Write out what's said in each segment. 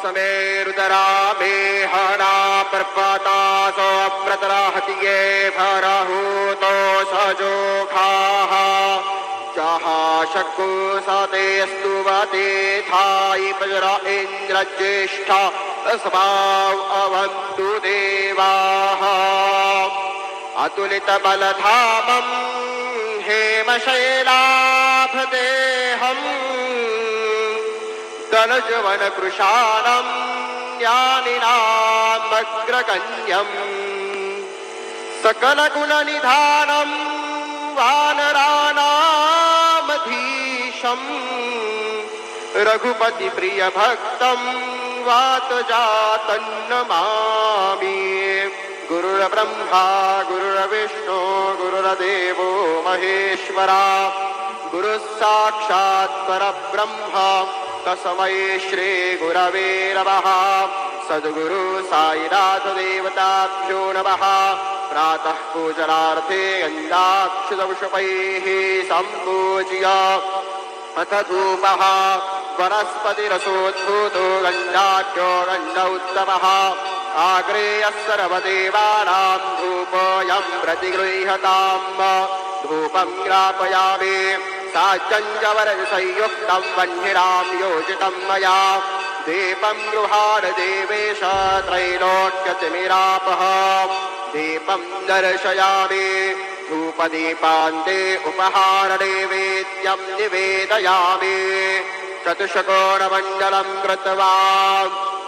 समेरुदरा मेहना पर्वतासो अमृतराहतिये भरहूतो सजोखाः जहा शक्को सते स्तुवते थाई पजरा इंद्र ज्येष्ठा अस्माव अवन्तु देवाः अतुलित बलधामं हेमशैलाभदेहम् दलजवनकृशानं ज्ञानिनामग्रगण्यम् सकलगुणनिधानं वानराणामधीशम् रघुपतिप्रियभक्तं वातजातन्नमामि गुरुर्ब्रह्मा गुरुर्विष्णु गुरुर्देवो महेश्वरा गुरुः साक्षात् परब्रह्म तस्मै श्री गुरवे नमः सद्गुरु साईनाथ देवताभ्यो नमः प्रातः पूजनार्थे गन्धाक्षतपुष्पैः सम्पूज्य अथ धूपः वनस्पतिरसोद्भूतो गन्धाढ्यो गन्धोत्तमः आग्रेयः सर्वदेवानां धूपोऽयं प्रतिगृह्यताम् धूपं ग्रापयामि साज्जञ्जवरसंयुक्तं वह्निरां योजितं मया दीपं गृहाण देवेश त्रैलोक्यतिमिरापः दीपं दर्शयामि धूपदीपान्ते उपहारनैवेद्यं निवेदयामि चतुष्कोणमण्डलं कृत्वा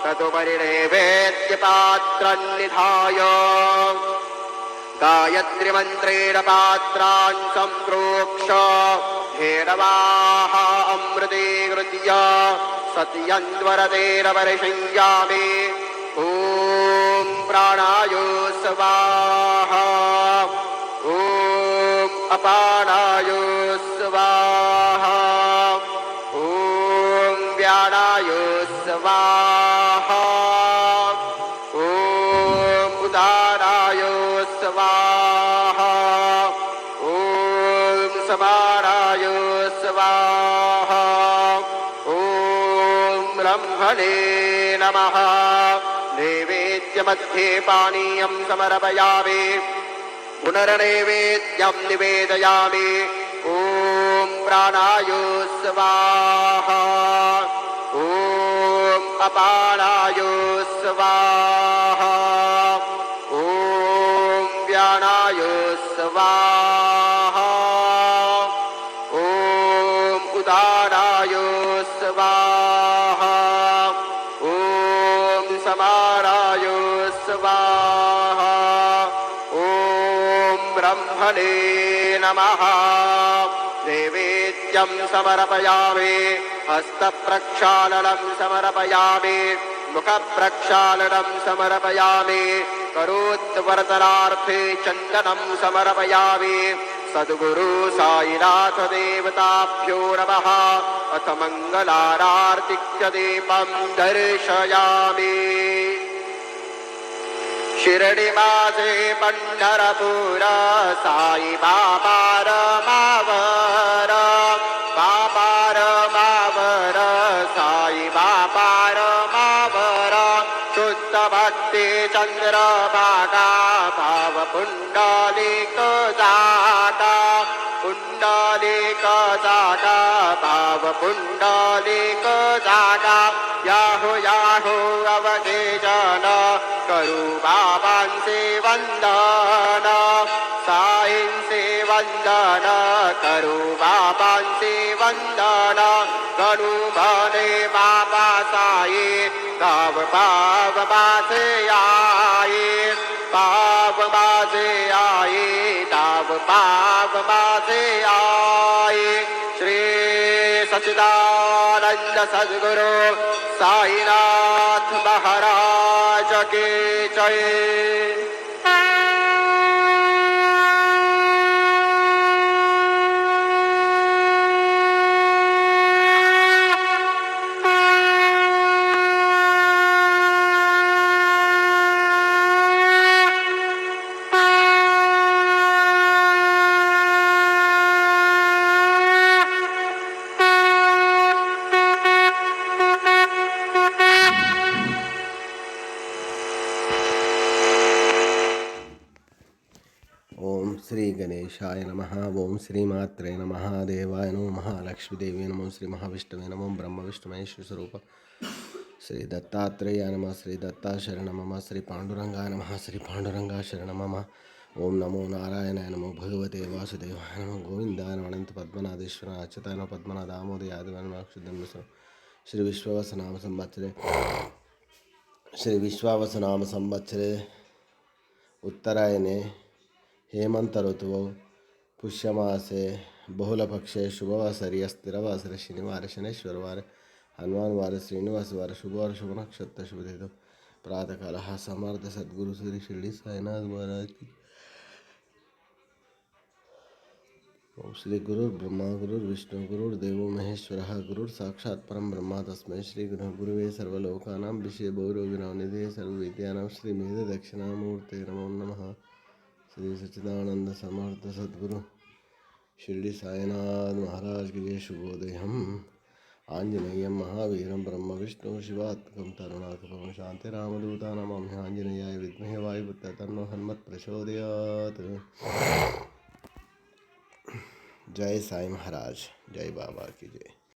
तदुपरि नैवेद्यपात्रं निधाय गायत्रीमन्त्रेण पात्रान् सम्प्रोक्ष हेरवाः अमृतीकृत्य सत्यन्वरतेन वर्षय्यामि ॐ प्राणाय स्वाहा ॐ अपानाय स्वाहा ॐ व्यानाय स्वाहा ॐ उदानाय स्वाहा ॐ समानाय स्वाहा ॐ ब्रह्मणे नमः नैवेद्यमध्ये पानीयं समर्पयामि पुनर्नैवेद्यं निवेदयामि ॐ प्राणाय स्वाहा ॐ अपानाय स्वाहा ॐ व्यानाय स्वाहा ॐ उदानाय स्वाहा ॐ समानाय स्वाहा ॐ ब्रह्मणे नमः नैवेद्यं समर्पयामि हस्तप्रक्षालनं समर्पयामि मुखप्रक्षालनं समर्पयामि करोत्वर्तनार्थे चन्दनं समर्पयामि सद्गुरु साईनाथ देवताभ्यो नमः अथ मङ्गलारार्तिक्य दीपं दर्शयामि शिरडिवासे पंढरपुर साई बाबा रमावर बाबा रमावर साई बाबा रमावर शुद्ध भक्ति चंद्रभागा भाव पुंडलिक जागा पुंडलिक जागा भाव पुंडलिक जागा याहो याहो अवघे जन करू बाबांचे वंदन साईंचे वंदन करू बाबांचे वंदन गणू म्हणे बाबा साई गाव पाव माझे आई पाव माझे आई गाव पाव माझे आई श्री सच्चिदानंद सद्गुरु साईनाथ महाराज की जय। श्री गणेशाय नमः। ओम श्रीमात्रे नमः। देवाय नमो महालक्ष्मीदेवी नमो श्री महाविष्णवे नमो ब्रह्म विष्णु महेश्वर स्वरूप श्री दत्तात्रेयाय नमः। श्री दत्ता शरण मम। श्री पांडुरंगाय नमः। श्री पांडुरंगा शरण मम। ओम नमो नारायणाय नमो भगवते वासुदेवाय नमो गोविंदाय नमो अनंत पद्मनाभेश्वर अच्युताय नमो पद्मनाभ दामोदर यादवाय नमः अक्षुदं श्री विश्वावसनाम संवत्सरे श्री विश्वावसनाम संवत्सरे उत्तरायणे हेमंत ऋतुवौ पुष्यमासे बहुलपक्षे शुभवासरे स्थिरवासरे शनिवार शनेश्वरवार हनुमानवार श्रीनिवासवार शुभवार शुभ नक्षत्र शुभ तिथि प्रातःकाल समर्थ सद्गुरु श्री शिरडी साईनाथ महाराज की। ओम श्री गुरुर्ब्रह्मा गुरुर्विष्णु गुरुर्देवो महेश्वरः गुरुर् साक्षात् परं ब्रह्म तस्मै श्री गुरुवे सर्वलोकानां विषये भौरोगिणानिधे सर्वविद्यानां श्री मेध दक्षिणामूर्ते नमो नमः। श्री सच्चिदानंद समर्थ सद्गुरु शिरडी साईनाथ महाराज की जय। शुभोदयम्। आंजनेयं महावीरं ब्रह्म विष्णु शिवात्मकं तरुणात्मकं शान्तिरामदूता नमामि। आंजनेयाय विद्महे वायुपुत्राय तन्नो हनुमत् प्रचोदयात्। जय साई महाराज, जय बाबा की जय।